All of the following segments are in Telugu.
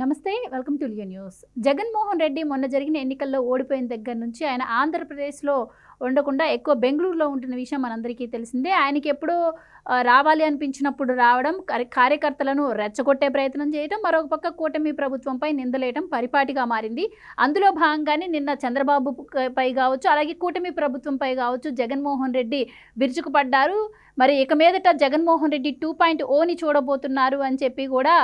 నమస్తే, welcome to Leo news. Jaganmohan Reddy మొన్న జరిగిన ఎన్నికల్లో ఓడిపోయిన దగ్గర నుంచి ఆయన ఆంధ్రప్రదేశ్లో ఉండకుండా ఎక్కువ బెంగళూరులో ఉంటున్న విషయం మనందరికీ తెలిసిందే. ఆయనకి ఎప్పుడో రావాలి అనిపించినప్పుడు రావడం, కార్యకర్తలను రెచ్చగొట్టే ప్రయత్నం చేయడం, మరొక పక్క కూటమి ప్రభుత్వంపై నిందలేయడం పరిపాటిగా మారింది. అందులో భాగంగానే నిన్న చంద్రబాబు పై కావచ్చు, అలాగే కూటమి ప్రభుత్వంపై కావచ్చు జగన్మోహన్ రెడ్డి విరుచుకుపడ్డారు. మరి ఇక మీదట జగన్మోహన్ రెడ్డి 2.0ని చూడబోతున్నారు అని చెప్పి కూడా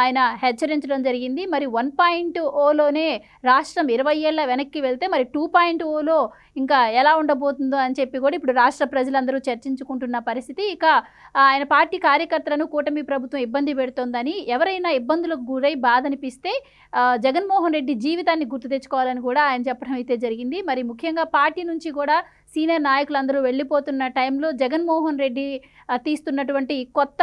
ఆయన హెచ్చరించడం జరిగింది. మరి 1.0లోనే రాష్ట్రం 20 ఏళ్ల వెనక్కి వెళ్తే మరి 2.0లో ఇంకా ఎలా ఉండబోతుందో అని చెప్పి కూడా ఇప్పుడు రాష్ట్ర ప్రజలందరూ చర్చించుకుంటున్న పరిస్థితి. ఇక ఆయన పార్టీ కార్యకర్తలను కూటమి ప్రభుత్వం ఇబ్బంది పెడుతోందని, ఎవరైనా ఇబ్బందులకు గురై బాధ అనిపిస్తే జగన్మోహన్ రెడ్డి జీవితాన్ని గుర్తు తెచ్చుకోవాలని కూడా ఆయన చెప్పడం అయితే జరిగింది. మరి ముఖ్యంగా పార్టీ నుంచి కూడా సీనియర్ నాయకులందరూ వెళ్ళిపోతున్న టైంలో జగన్మోహన్ రెడ్డి తీస్తున్నటువంటి కొత్త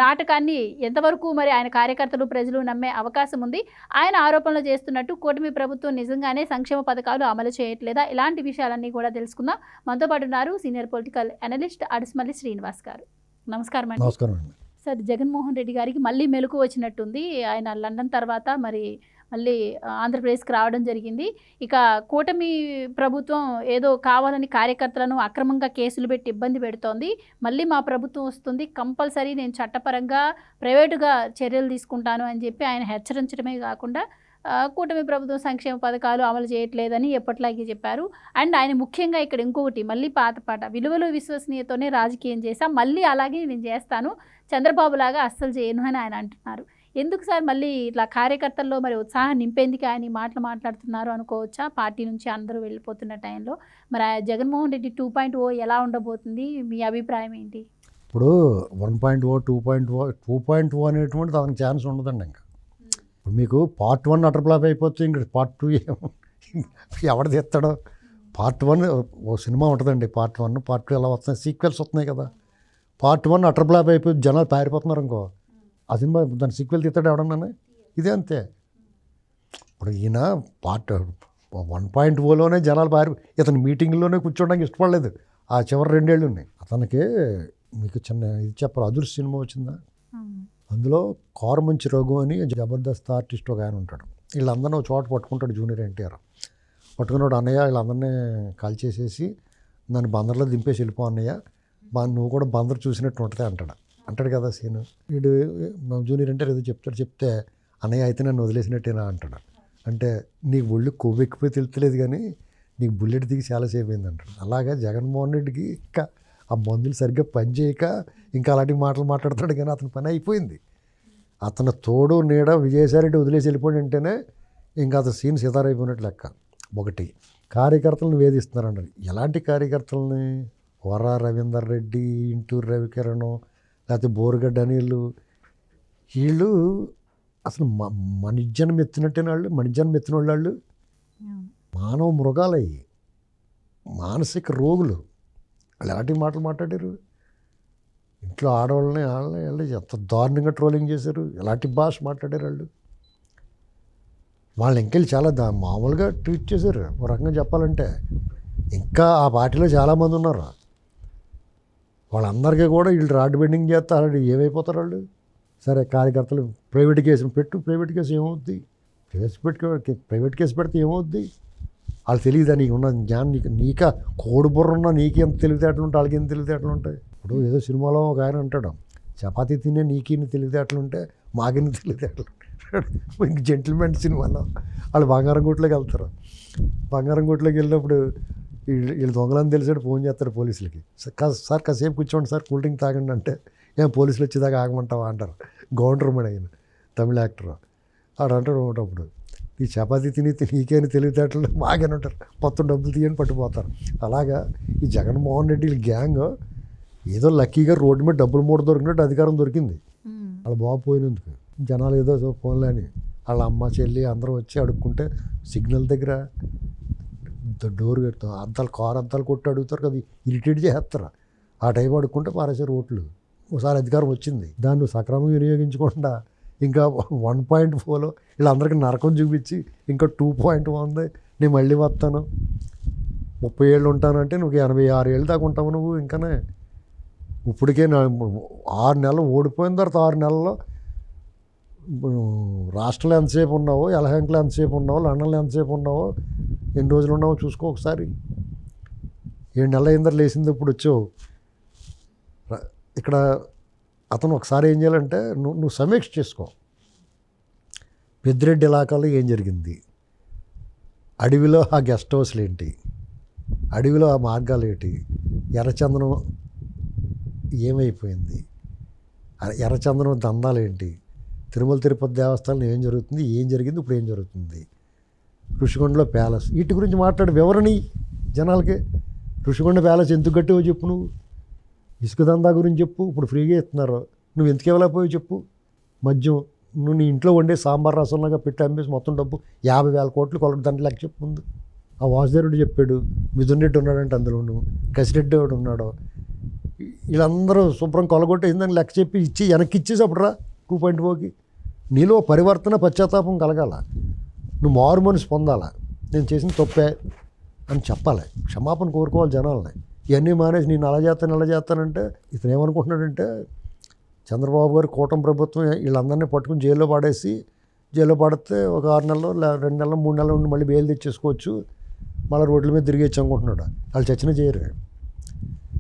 నాటకాన్ని ఎంతవరకు మరి ఆయన కార్యకర్తలు ప్రజలు నమ్మే అవకాశం ఉంది? ఆయన ఆరోపణలు చేస్తున్నట్టు కూటమి ప్రభుత్వం నిజంగానే సంక్షేమ పథకాలు అమలు చేయట్లేదా? ఇలాంటి విషయాలన్నీ కూడా తెలుసుకుందాం. మనతో పాటు ఉన్నారు సీనియర్ పొలిటికల్ అనలిస్ట్ అడిస్మల్లి శ్రీనివాస్ గారు. నమస్కారం అండి. నమస్కారం అండి. సార్, జగన్మోహన్ రెడ్డి గారికి మళ్ళీ మెలకు వచ్చినట్టుంది. ఆయన లండన్ తర్వాత మరి మళ్ళీ ఆంధ్రప్రదేశ్కి రావడం జరిగింది. ఇక కూటమి ప్రభుత్వం ఏదో కావాలని కార్యకర్తలను అక్రమంగా కేసులు పెట్టి ఇబ్బంది పెడుతోంది. మళ్ళీ మా ప్రభుత్వం వస్తుంది, కంపల్సరీ నేను చట్టపరంగా ప్రైవేటుగా చర్యలు తీసుకుంటాను అని చెప్పి ఆయన హెచ్చరించడమే కాకుండా కూటమి ప్రభుత్వం సంక్షేమ పథకాలు అమలు చేయట్లేదని ఎప్పట్లాగే చెప్పారు. అండ్ ఆయన ముఖ్యంగా ఇక్కడ ఇంకొకటి మళ్ళీ పాత విలువలు విశ్వసనీయతోనే రాజకీయం చేశా, మళ్ళీ అలాగే నేను చేస్తాను, చంద్రబాబు లాగా అస్సలు చేయను అని ఆయన అంటున్నారు. ఎందుకు సార్ మళ్ళీ ఇట్లా కార్యకర్తల్లో మరి ఉత్సాహం నింపేందుకు ఆయన ఈ మాటలు మాట్లాడుతున్నారు అనుకోవచ్చా? పార్టీ నుంచి అందరూ వెళ్ళిపోతున్న టైంలో మరి జగన్మోహన్ రెడ్డి 2.0 ఎలా ఉండబోతుంది? మీ అభిప్రాయం ఏంటి? ఇప్పుడు 1.0 2.0 అనేటువంటి దానికి ఛాన్స్ ఉండదండి. ఇంకా ఇప్పుడు మీకు పార్ట్ 1 అటర్ ఫ్లాప్ అయిపోతే ఇంక పార్ట్ 2 ఎవడు తీస్తాడో? పార్ట్ 1 ఓ సినిమా ఉంటుందండి, పార్ట్ 1 పార్ట్ 2 ఎలా వస్తున్నాయి, సీక్వెల్స్ వస్తున్నాయి కదా. పార్ట్ 1 అటర్ ఫ్లాప్ అయిపోయి జనాలు పారిపోతున్నారు అనుకో, ఆ సినిమా దాని సీక్వెల్ తీస్తాడు ఎవడన్నా? ఇదే అంతే. ఇప్పుడు ఈయన పార్ట్ 1.0లోనే జనాలు ఇతను మీటింగ్లోనే కూర్చోవడానికి ఇష్టపడలేదు ఆ చివరి 2 ఏళ్ళు ఉన్నాయి. అతనికి మీకు చిన్న ఇది చెప్పాలి, అదుర్స్ సినిమా వచ్చిందా? అందులో కారుమంచి రఘు అని జబర్దస్త్ ఆర్టిస్ట్ ఒక ఆయన ఉంటాడు. వీళ్ళందరినీ ఒక చోట పట్టుకుంటాడు జూనియర్ ఎన్టీఆర్. పట్టుకున్నాడు, అన్నయ్య వీళ్ళందరినీ కాల్ చేసేసి నన్ను బందర్లో దింపేసి వెళ్ళిపో అన్నయ్య, నువ్వు కూడా బందర్ చూసినట్టు ఉంటుంది అంటాడు కదా సీను. వీడు జూనియర్ ఎన్టీఆర్ ఏదో చెప్తే అన్నయ్య అయితే నన్ను వదిలేసినట్టేనా అంటాడు. అంటే నీకు ఒళ్ళు కొవ్వెక్కిపోయి తెలుస్తలేదు కానీ నీకు బుల్లెట్ దిగి చాలాసేపు అయింది అంటాడు. అలాగే జగన్మోహన్ రెడ్డికి ఇంకా ఆ మందులు సరిగ్గా పనిచేయక ఇంకా అలాంటి మాటలు మాట్లాడతాడు కానీ అతని పని అయిపోయింది. అతను తోడు నీడ విజయసాయిరెడ్డి వదిలేసి వెళ్ళిపోయి అంటేనే ఇంకా అతను సీన్ సితారైపోయినట్టు లెక్క. ఒకటి, కార్యకర్తలను వేధిస్తున్నారన్నారు. ఎలాంటి కార్యకర్తలని? వర రవీందర్ రెడ్డి, ఇంటూరు రవికిరణ్, లేకపోతే బోరుగడ్డ అనిళ్ళు, వీళ్ళు అసలు మనిజన్మ ఎత్తినట్టేనా? మనిజన్మ ఎత్తిన వాళ్ళు మానవ మృగాలయ్యి, మానసిక రోగులు. వాళ్ళు ఎలాంటి మాటలు మాట్లాడారు? ఇంట్లో ఆడవాళ్ళని వాళ్ళని ఎంత దారుణంగా ట్రోలింగ్ చేశారు, ఎలాంటి భాష మాట్లాడారు వాళ్ళు ఇంకెళ్ళి చాలా మామూలుగా ట్రీట్ చేశారు. ఒక రకంగా చెప్పాలంటే ఇంకా ఆ పార్టీలో చాలామంది ఉన్నారు. వాళ్ళందరికీ కూడా వీళ్ళు రాడ్ బెండింగ్ చేస్తారు. ఏమైపోతారు వాళ్ళు? సరే, కార్యకర్తలు ప్రైవేట్ కేసు పెట్టు, ప్రైవేట్ కేసు ఏమవుద్ది? ప్రైవేట్ కేసు పెడితే ఏమవుద్ది? వాళ్ళు తెలియదా నీకు ఉన్న జ్ఞానం? నీక కోడి బుర్ర ఉన్నా నీకు ఎంత తెలివితేటలు ఉంటాయి, వాళ్ళకి ఎంత తెలివితేటలు ఉంటాయి. ఇప్పుడు ఏదో సినిమాలో ఒక ఆయన అంటాడు, చపాతీ తినే నీకెన్ని తెలివితేటలు ఉంటే మాకెన్ని తెలివితేటలు. ఇంక జెంటిల్మెన్ సినిమాలో వాళ్ళు బంగారం గుట్లోకి వెళ్తారు. బంగారం గుట్లోకి వెళ్ళినప్పుడు వీళ్ళు దొంగలని తెలిసాడు, ఫోన్ చేస్తారు పోలీసులకి. సార్ కాసేపు కూర్చోండి సార్, కూల్ డ్రింక్ తాగండి అంటే, ఏం పోలీసులు వచ్చేదాకా ఆగమంటావా అంటారు. గౌండర్మన్ అయిన తమిళ యాక్టర్ ఆడు అంటాడు ఒకటప్పుడు, ఈ చపాతీ తిని నీకేని తెలివితేటలు మాకేని ఉంటారు, మొత్తం డబ్బులు తీయని పట్టుకుపోతారు. అలాగా ఈ జగన్మోహన్ రెడ్డి గ్యాంగ్ ఏదో లక్కీగా రోడ్డు మీద డబ్బులు మూట దొరికినట్టు అధికారం దొరికింది. వాళ్ళు బాగు పోయినందుకు జనాలు ఏదో ఫోన్లే అని వాళ్ళ అమ్మ చెల్లి అందరూ వచ్చి అడుక్కుంటే సిగ్నల్ దగ్గర డోర్ పెడతాం, అద్దాలు కారు అద్దాలు కొట్టి అడుగుతారు కదా, ఇరిటేట్ చేస్తారు. ఆ టైం అడుక్కుంటే పారేసారు ఓట్లు. ఒకసారి అధికారం వచ్చింది, దాన్ని సక్రమంగా వినియోగించకుండా ఇంకా 1.4లో వీళ్ళందరికీ నరకం చూపించి ఇంకా 2.1 నేను మళ్ళీ వస్తాను 30 ఏళ్ళు ఉంటానంటే నువ్వు 86 ఏళ్ళు దాకా ఉంటావు నువ్వు. ఇంకానే ఇప్పటికే 6 నెలలు ఓడిపోయిన తర్వాత 6 నెలల్లో రాష్ట్రంలో ఎంతసేపు ఉన్నావో, యలహంకలో ఎంతసేపు ఉన్నావో, లండన్లో ఎంతసేపు ఉన్నావో, ఎన్ని రోజులు ఉన్నావో చూసుకో ఒకసారి. 7 నెలల అయిందర లేచింది, ఇప్పుడు వచ్చావు ఇక్కడ. అతను ఒకసారి ఏం చేయాలంటే నువ్వు సమీక్ష చేసుకో. పెద్దిరెడ్డి ఇలాకాలో ఏం జరిగింది, అడవిలో ఆ గెస్ట్ హౌస్లు ఏంటి, అడవిలో ఆ మార్గాలు ఏంటి, ఎర్రచందనం ఏమైపోయింది, ఎర్రచందనం దందాలు ఏంటి, తిరుమల తిరుపతి దేవస్థానం ఏం జరుగుతుంది, ఏం జరిగింది, ఇప్పుడు ఏం జరుగుతుంది, ఋషికొండలో ప్యాలెస్, వీటి గురించి మాట్లాడే వివరణి జనాలకి. ఋషికొండ ప్యాలెస్ ఎందుకు కట్టావో చెప్పు, నువ్వు ఇసుక దందా గురించి చెప్పు, ఇప్పుడు ఫ్రీగా ఇస్తున్నారు, నువ్వు ఎందుకు ఇవ్వలేకపోయావు చెప్పు. మద్యం నువ్వు నీ ఇంట్లో వండే సాంబార్ రసంలాగా పెట్టి అమ్మేసి మొత్తం డబ్బు 50,000 కోట్లు కొలగడానికి లెక్క చెప్పు ముందు. ఆ వాసుదేవుడు చెప్పాడు, మిథున్ రెడ్డి ఉన్నాడంటే అందులోను, కసిరెడ్డి వాడు ఉన్నాడు, వీళ్ళందరూ శుభ్రం కొలగొట్టేసిందని లెక్క చెప్పి ఇచ్చి వెనక్కి ఇచ్చేసి అప్పుడు రా 2.0కి. నీలో పరివర్తన పశ్చాత్తాపం కలగాల, నువ్వు మారు మనసు పొందాలా, నేను చేసిన తప్పే అని చెప్పాలి, క్షమాపణ కోరుకోవాలి జనాలని. ఇవన్నీ మానేసి నేను అలా చేస్తానంటే ఇతను ఏమనుకుంటున్నాడంటే చంద్రబాబు గారు కూటమి ప్రభుత్వం వీళ్ళందరినీ పట్టుకుని జైల్లో పడితే ఒక 6 నెలలు 2 నెలలు 3 నెలలు ఉండి మళ్ళీ బెయిల్ తెచ్చేసుకోవచ్చు, మళ్ళీ రోడ్ల మీద తిరిగేచ్చు అనుకుంటున్నాడు. వాళ్ళు చచ్చిన చేయరు.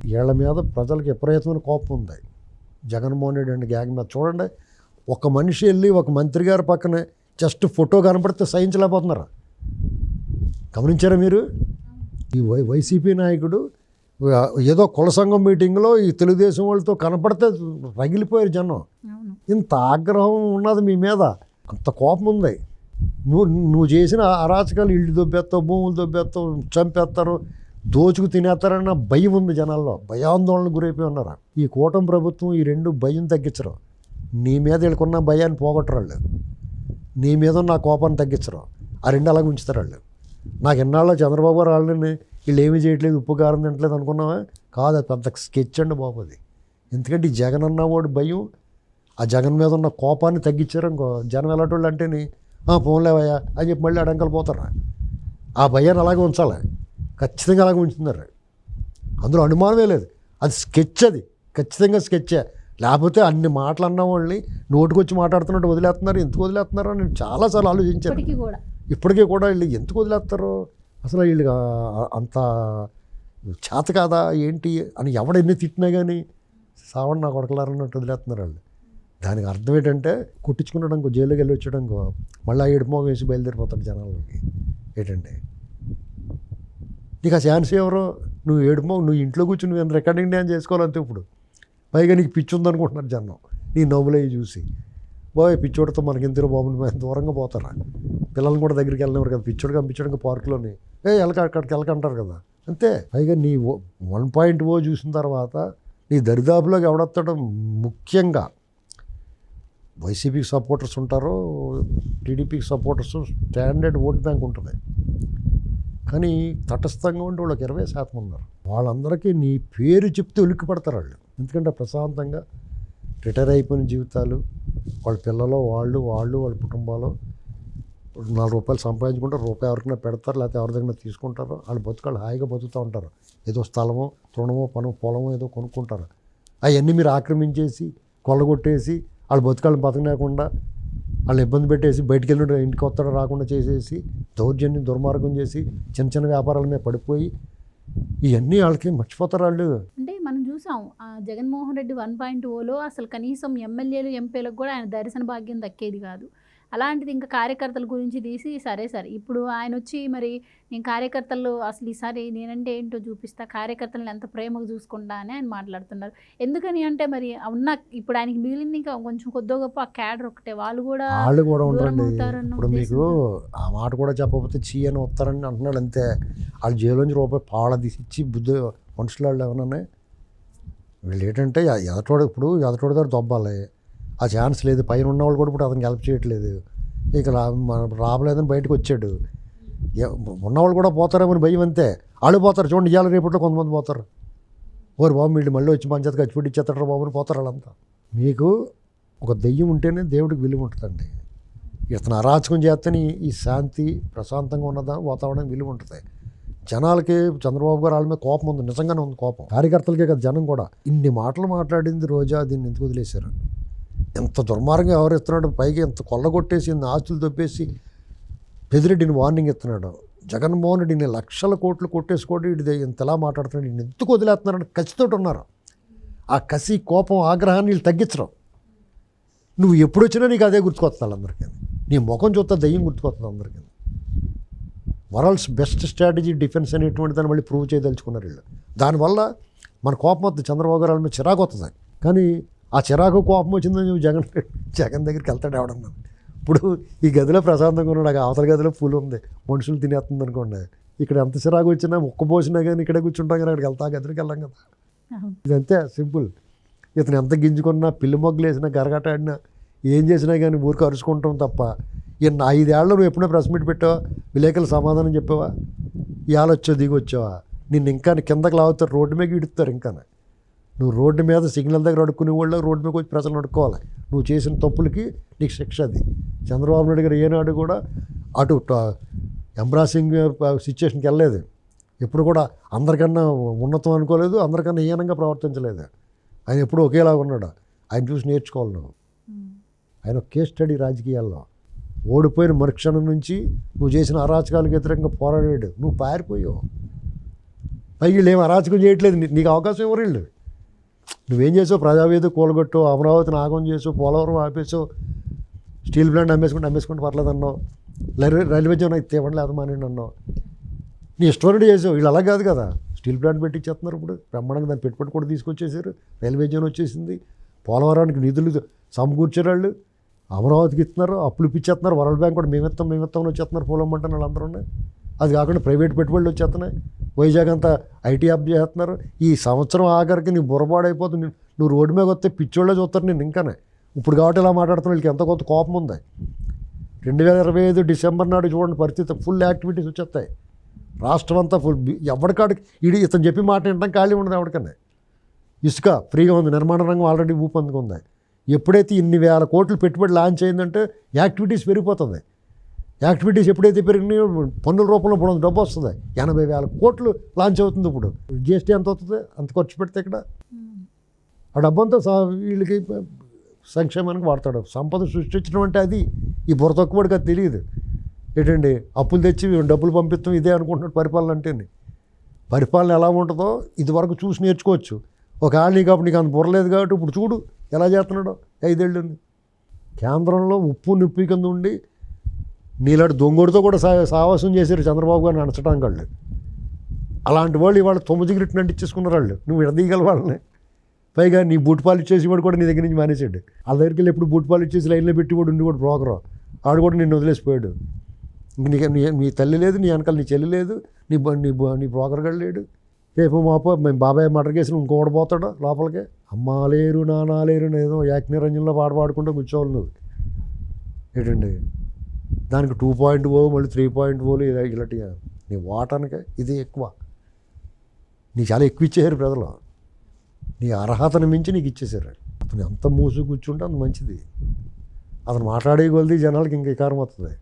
వీళ్ళ మీద ప్రజలకు విపరీతమైన కోపం ఉంది జగన్మోహన్ రెడ్డి అండ్ గ్యాంగ్ మీద. చూడండి, ఒక మనిషి వెళ్ళి ఒక మంత్రి గారి పక్కన జస్ట్ ఫోటో కనపడితే సహించలేకపోతున్నారు. గమనించారా మీరు? ఈ వైసీపీ నాయకుడు ఏదో కుల సంఘం మీటింగ్లో ఈ తెలుగుదేశం వాళ్ళతో కనపడితే రగిలిపోయారు జనం. ఇంత ఆగ్రహం ఉన్నది మీ మీద, అంత కోపం ఉంది. నువ్వు చేసిన అరాచకాలు, ఇళ్ళు దొబ్బేస్తావు, భూములు దొబ్బేస్తావు, చంపేస్తారు, దోచుకు తినేస్తారన్న భయం ఉంది జనాల్లో, భయాందోళనకు గురైపోయి ఉన్నారు. ఈ కూటమి ప్రభుత్వం ఈ 2 భయం తగ్గించరు. నీ మీద వీళ్ళకున్న భయాన్ని పోగొట్టరు వాళ్ళు, నీ మీద ఉన్న కోపాన్ని తగ్గించరు. ఆ 2 అలాగే ఉంచుతారు వాళ్ళు. నాకు ఎన్నాళ్ళ చంద్రబాబు గారు వాళ్ళని వీళ్ళు ఏమీ చేయట్లేదు, ఉప్పు కారం తింటలేదు అనుకున్నావా? కాదు, అది పెద్ద స్కెచ్ అండి బాబు అది. ఎందుకంటే ఈ జగన్ అన్నవాడు భయం, ఆ జగన్ మీద ఉన్న కోపాన్ని తగ్గించారు అనుకో, జనం ఎలాంటి అంటేని పోన్లేవయ్యా అని చెప్పి మళ్ళీ అడంకలు పోతారా. ఆ భయాన్ని అలాగే ఉంచాలి, ఖచ్చితంగా అలాగే ఉంచుతున్నారు, అందులో అనుమానమే లేదు. అది స్కెచ్, అది ఖచ్చితంగా స్కెచ్చే. లేకపోతే అన్ని మాటలు అన్న వాళ్ళని నోటికొచ్చి మాట్లాడుతున్నట్టు వదిలేస్తున్నారు. ఎందుకు వదిలేస్తున్నారో నేను చాలాసార్లు ఆలోచించాను. ఇప్పటికీ కూడా వీళ్ళు ఎందుకు వదిలేస్తారో, అసలు వీళ్ళు అంత చేత కాదా ఏంటి అని ఎవడెన్ని తిట్టినా కానీ సావండి నా కొడకలారన్నట్టు వదిలేస్తున్నారు వాళ్ళు. దానికి అర్థం ఏంటంటే కుట్టించుకున్నాడు జైలుకి వెళ్ళి వచ్చాడనుకో, మళ్ళీ ఆ ఏడుమోగం వేసి బయలుదేరిపోతాడు జనాల్లోకి. ఏంటంటే నీకు ఆ ఛాన్స్ ఎవరో, నువ్వు నువ్వు ఇంట్లో కూర్చుని నువ్వు రికార్డింగ్ డ్యాన్స్ చేసుకోవాలంతే. ఇప్పుడు పైగా నీకు పిచ్చి ఉందనుకుంటున్నారు జనం నీ నవ్వులవి చూసి. బాయ్ పిచ్చోడితో మనకి ఎందుకు బాబు దూరంగా పోతారా, పిల్లల్ని కూడా దగ్గరికి వెళ్ళినవారు కదా, పిచ్చోడు పంపించడానికి పార్కులోని అక్కడికి వెళ్ళకంటారు కదా, అంతే. పైగా నీ 1.0 చూసిన తర్వాత నీ దరిదాపులోకి ఎవడొస్తాడో, ముఖ్యంగా వైసీపీకి సపోర్టర్స్ ఉంటారో, టీడీపీకి సపోర్టర్స్, స్టాండర్డ్ ఓట్ బ్యాంక్ ఉంటుంది. కానీ తటస్థంగా ఉండి వాళ్ళకి 20% ఉన్నారు. వాళ్ళందరికీ నీ పేరు చెప్తే ఉలిక్కి పడతారు వాళ్ళు. ఎందుకంటే ప్రశాంతంగా రిటైర్ అయిపోయిన జీవితాలు, వాళ్ళ పిల్లలు, వాళ్ళ కుటుంబాలు ₹4 సంపాదించుకుంటారు, రూపాయి ఎవరికైనా పెడతారు, లేకపోతే ఎవరి దగ్గర తీసుకుంటారు. వాళ్ళు బతుకాళ్ళు హాయిగా బతుకుతూ ఉంటారు. ఏదో స్థలమో, తృణమో, పొలమో ఏదో కొనుక్కుంటారు. అవన్నీ మీరు ఆక్రమించేసి కొల్లగొట్టేసి వాళ్ళు బతుకాళ్ళని బతకలేకుండా వాళ్ళని ఇబ్బంది పెట్టేసి బయటికి వెళ్ళి ఇంటికి వస్తాడో రాకుండా చేసేసి దౌర్జన్యం దుర్మార్గం చేసి చిన్న చిన్న వ్యాపారాల మీద పడిపోయి ఇవన్నీ వాళ్ళకి మర్చిపోతారు వాళ్ళు. అంటే మనం చూసాం జగన్మోహన్ రెడ్డి 1.0లో అసలు కనీసం ఎమ్మెల్యేలు ఎంపీలకు కూడా ఆయన దర్శన భాగ్యం దక్కేది కాదు. అలాంటిది ఇంకా కార్యకర్తల గురించి తీసి సరే ఇప్పుడు ఆయన వచ్చి మరి నేను కార్యకర్తలు అసలు ఈసారి నేనంటే ఏంటో చూపిస్తా, కార్యకర్తలను ఎంత ప్రేమగా చూసుకుంటా అని ఆయన మాట్లాడుతున్నారు. ఎందుకని అంటే మరి ఉన్న ఇప్పుడు ఆయనకి మిగిలింది ఇంకా కొంచెం కొద్దో గొప్ప ఆ క్యాడర్ ఒకటే, వాళ్ళు కూడా ఉంటారండి. ఇప్పుడు మీకు ఆ మాట కూడా చెప్పకపోతే అని వస్తారని అంటున్నాడు అంతే. వాళ్ళు జైల్లోంచి రూపాయి పాడ తీసిచ్చి బుద్ధి మనుషులు వాళ్ళు ఏమన్నా వీళ్ళు ఏంటంటే ఇప్పుడు ఎదటోడి దగ్గర దొబ్బాలి, ఆ ఛాన్స్ లేదు. పైన ఉన్నవాళ్ళు కూడా ఇప్పుడు అతనికి హెల్ప్ చేయట్లేదు. ఇక రాబలేదని బయటకు వచ్చాడు. ఉన్నవాళ్ళు కూడా పోతారేమని భయం అంతే. వాళ్ళు పోతారు చూడండి, ఇవాళ రేపట్లో కొంతమంది పోతారు. ఓరు బాబు వీళ్ళు మళ్ళీ వచ్చి పంచాయతీ ఖర్చుపెట్టి ఇచ్చేస్తాడు బాబు అని పోతారు వాళ్ళంతా. మీకు ఒక దెయ్యం ఉంటేనే దేవుడికి విలువ ఉంటుందండి. ఇతను అరాచకం చేస్తేనే ఈ శాంతి ప్రశాంతంగా ఉన్నదా వాతావరణం విలువ ఉంటుంది. జనాలకి చంద్రబాబు గారు వాళ్ళ మీద కోపం ఉంది, నిజంగానే ఉంది కోపం. కార్యకర్తలకే కదా, జనం కూడా. ఇన్ని మాటలు మాట్లాడింది రోజా, దీన్ని ఎందుకు వదిలేశారు? ఎంత దుర్మార్గంగా వ్యవహరిస్తున్నాడు, పైగా ఎంత కొల్లగొట్టేసి ఇన్ని ఆస్తులు తప్పేసి పెదిరెడ్డిని వార్నింగ్ ఇస్తున్నాడు. జగన్మోహన్ రెడ్డిని లక్షల కోట్లు కొట్టేసుకోండి, ఇది ఇంతలా మాట్లాడుతున్నాడు, ఈయన ఎందుకు వదిలేస్తున్నారని కసితోటి ఉన్నారు. ఆ కసి, కోపం, ఆగ్రహాన్ని వీళ్ళు తగ్గించడం. నువ్వు ఎప్పుడు వచ్చినా నీకు అదే గుర్తుకొస్తుంది అందరికీ. నీ ముఖం చూస్తా దయ్యం గుర్తుకొస్తుంది అందరికీ. వరల్డ్స్ బెస్ట్ స్ట్రాటజీ డిఫెన్స్ అనేటువంటి దాన్ని మళ్ళీ ప్రూవ్ చేయదలుచుకున్నారు వీళ్ళు. దానివల్ల మన కోపం వస్తుంది, చంద్రబాబు గారు మీద చిరాకు వస్తుంది. కానీ ఆ చిరాకు కోపం వచ్చిందని నువ్వు జగన్ దగ్గరికి వెళ్తాడు ఎవడన్నా. ఇప్పుడు ఈ గదిలో ప్రశాంతంగా ఉన్నాడు, అవతల గదిలో పూలు ఉంది, మనుషులు తినేస్తుంది అనుకోండి. ఇక్కడ ఎంత చిరాకు వచ్చినా పోసినా కానీ ఇక్కడే కూర్చుంటాం కానీ అక్కడికి వెళ్తా, ఆ గదిలోకి వెళ్ళాం కదా. ఇదంతే సింపుల్. ఇతను ఎంత గింజుకున్నా, పిల్లి మొగ్గలు వేసినా, గరగట ఆడినా, ఏం చేసినా కానీ ఊరికి అరుచుకుంటాం తప్ప. ఈయన 5 ఏళ్ళు నువ్వు ఎప్పుడైనా ప్రెస్ మీట్ పెట్టావా, విలేకరులు సమాధానం చెప్పావా, ఇవాళ వచ్చావు దిగొచ్చావా? నిన్ను ఇంకా కిందకి లాగుతారు, రోడ్డు మీద ఇడుతారు. ఇంకా నువ్వు రోడ్డు మీద సిగ్నల్ దగ్గర అడుక్కునే వాళ్ళు రోడ్డు మీద వచ్చి ప్రజలను అడుక్కోవాలి. నువ్వు చేసిన తప్పులకి నీకు శిక్ష అది. చంద్రబాబు నాయుడు గారు ఏనాడు కూడా అటు ఎంబ్రాసింగ్ సిచ్యువేషన్కి వెళ్ళలేదు. ఎప్పుడు కూడా అందరికన్నా ఉన్నతం అనుకోలేదు, అందరికన్నా హీనంగా ప్రవర్తించలేదు. ఆయన ఎప్పుడు ఒకేలా ఉన్నాడు. ఆయన చూసి నేర్చుకోవాలి నువ్వు. ఆయన కేస్ స్టడీ రాజకీయాల్లో. ఓడిపోయిన మరుక్షణం నుంచి నువ్వు చేసిన అరాచకాలకు వ్యతిరేకంగా పోరాడాడు, నువ్వు పారిపోయావు. పైకి వీళ్ళు ఏం అరాచకం చేయట్లేదు, నీకు అవకాశం ఎవరు వీళ్ళు. నువ్వేం చేసావు? ప్రజావేదిక కూలగొట్టు, అమరావతిని ఆగం చేసావు, పోలవరం ఆపేసావు, స్టీల్ ప్లాంట్ అమ్మేసుకుంటే పర్లేదు అన్నావు, రైల్వే జోన్ అయితే ఇవ్వండి లేదు మానేయండి అన్నావు. నీ ఇష్టమైనట్టు చేసావు. వీళ్ళు అలా కాదు కదా, స్టీల్ ప్లాంట్ పెట్టించేస్తున్నారు. ఇప్పుడు బ్రహ్మాండంగా దాన్ని పెట్టుబడి కూడా తీసుకొచ్చేసారు, రైల్వే జోన్ వచ్చేసింది, పోలవరానికి నిధులు సమకూర్చారు వాళ్ళు, అమరావతికి ఇస్తున్నారు, అప్పులు ఇప్పించేస్తున్నారు, వరల్డ్ బ్యాంక్ కూడా మేమిస్తాం అని వచ్చేస్తున్నారు, పోలమ్మంటే వాళ్ళందరూ ఉన్నాయి. అది కాకుండా ప్రైవేట్ పెట్టుబడులు వచ్చేస్తున్నాయి, వైజాగ్ అంతా ఐటీ అప్ చేస్తున్నారు. ఈ సంవత్సరం ఆఖరికి నీ బుర్రపాడైపోతుంది. నువ్వు రోడ్డు మీద వస్తే పిచ్చోళ్ళే చూస్తారు నేను ఇంకానే. ఇప్పుడు కాబట్టి ఇలా మాట్లాడుతున్నా, వీళ్ళకి ఎంత కొంత కోపం ఉంది. 2025 డిసెంబర్ నాడు చూడండి పరిస్థితి, ఫుల్ యాక్టివిటీస్ వచ్చేస్తాయి రాష్ట్రం అంతా. ఫుల్ ఎవరికాడికి ఇతను చెప్పి మాట వినడం ఖాళీ ఉండదు ఎవరికన్నా. ఇసుక ఫ్రీగా ఉంది, నిర్మాణ రంగం ఆల్రెడీ ఊపందుకుంది. ఎప్పుడైతే ఇన్ని వేల కోట్లు పెట్టుబడి లాంచ్ అయిందంటే యాక్టివిటీస్ పెరిగిపోతుంది. యాక్టివిటీస్ ఎప్పుడైతే పెరిగినాయో పన్నుల రూపంలో ఇప్పుడు డబ్బు వస్తుంది. 80,000 కోట్లు లాంచ్ అవుతుంది. ఇప్పుడు జిఎస్టీ ఎంత అవుతుంది, అంత ఖర్చు పెడితే ఇక్కడ ఆ డబ్బంతా వీళ్ళకి సంక్షేమానికి వాడతాడు. సంపద సృష్టించడం అంటే అది. ఈ బుర్ర తక్కువడికి అది తెలియదు. ఏంటండి అప్పులు తెచ్చి డబ్బులు పంపిస్తాం ఇదే అనుకుంటున్నాడు పరిపాలన అంటే. పరిపాలన ఎలా ఉంటుందో ఇది వరకు చూసి నేర్చుకోవచ్చు. ఒకవేళ నీకు అప్పుడు నీకు అంత బుర్రలేదు కాబట్టి ఇప్పుడు చూడు ఎలా చేస్తున్నాడో. 5 ఏళ్ళు కేంద్రంలో ఉప్పు నిప్పి కింద ఉండి నీలాంటి దొంగోడితో కూడా సావాసం చేశారు చంద్రబాబు గారిని నడచడానికి వాళ్ళు. అలాంటి వాళ్ళు ఇవాళ 9 గిరిటి అంటించేసుకున్నారు వాళ్ళు. నువ్వు విడదీయగల వాళ్ళని. పైగా నీ బూట్పాలు ఇచ్చేసి వాడు కూడా నీ దగ్గర నుంచి మానేసాడు. వాళ్ళ దగ్గరికి వెళ్ళి ఎప్పుడు బూట్పాలు ఇచ్చేసి లైన్లో పెట్టి వాడు ఉండి కూడా బ్రోకరు ఆడు కూడా నిన్ను వదిలేసిపోయాడు. ఇంక నీ తల్లి లేదు, నీ వెనకాల నీ చెల్లి లేదు, నీ బ్రోకర్ గడు లేడు. రేపు మాపో మేము బాబాయ్ మర్డర్ కేసులు ఇంకోటి పోతాడు లోపలికి. అమ్మా లేరు నానా లేరు ఏదో యాక్ నిరంజన్లో పాడుకుంటూ కూర్చోవాలి నువ్వు. ఏంటండి దానికి 2.0 మళ్ళీ 3.0 ఇలాంటి నీ వాటానికి ఇది ఎక్కువ. నీ చాలా ఎక్కువ ఇచ్చేసారు ప్రజలు. నీ అర్హతను మించి నీకు ఇచ్చేసారు. అతను ఎంత మూసు కూర్చుంటే అంత మంచిది. అతను మాట్లాడే కొలిది జనాలకి ఇంక వికారం వస్తుంది.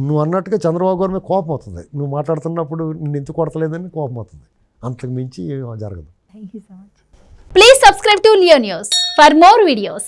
నువ్వు అన్నట్టుగా చంద్రబాబు గారి మీద కోపం అవుతుంది. నువ్వు మాట్లాడుతున్నప్పుడు నిన్ను ఎందుకు కొడతలేదని కోపం అవుతుంది. అంతకు మించి జరగదు. Thank you so much. Please subscribe to Leo News for more videos.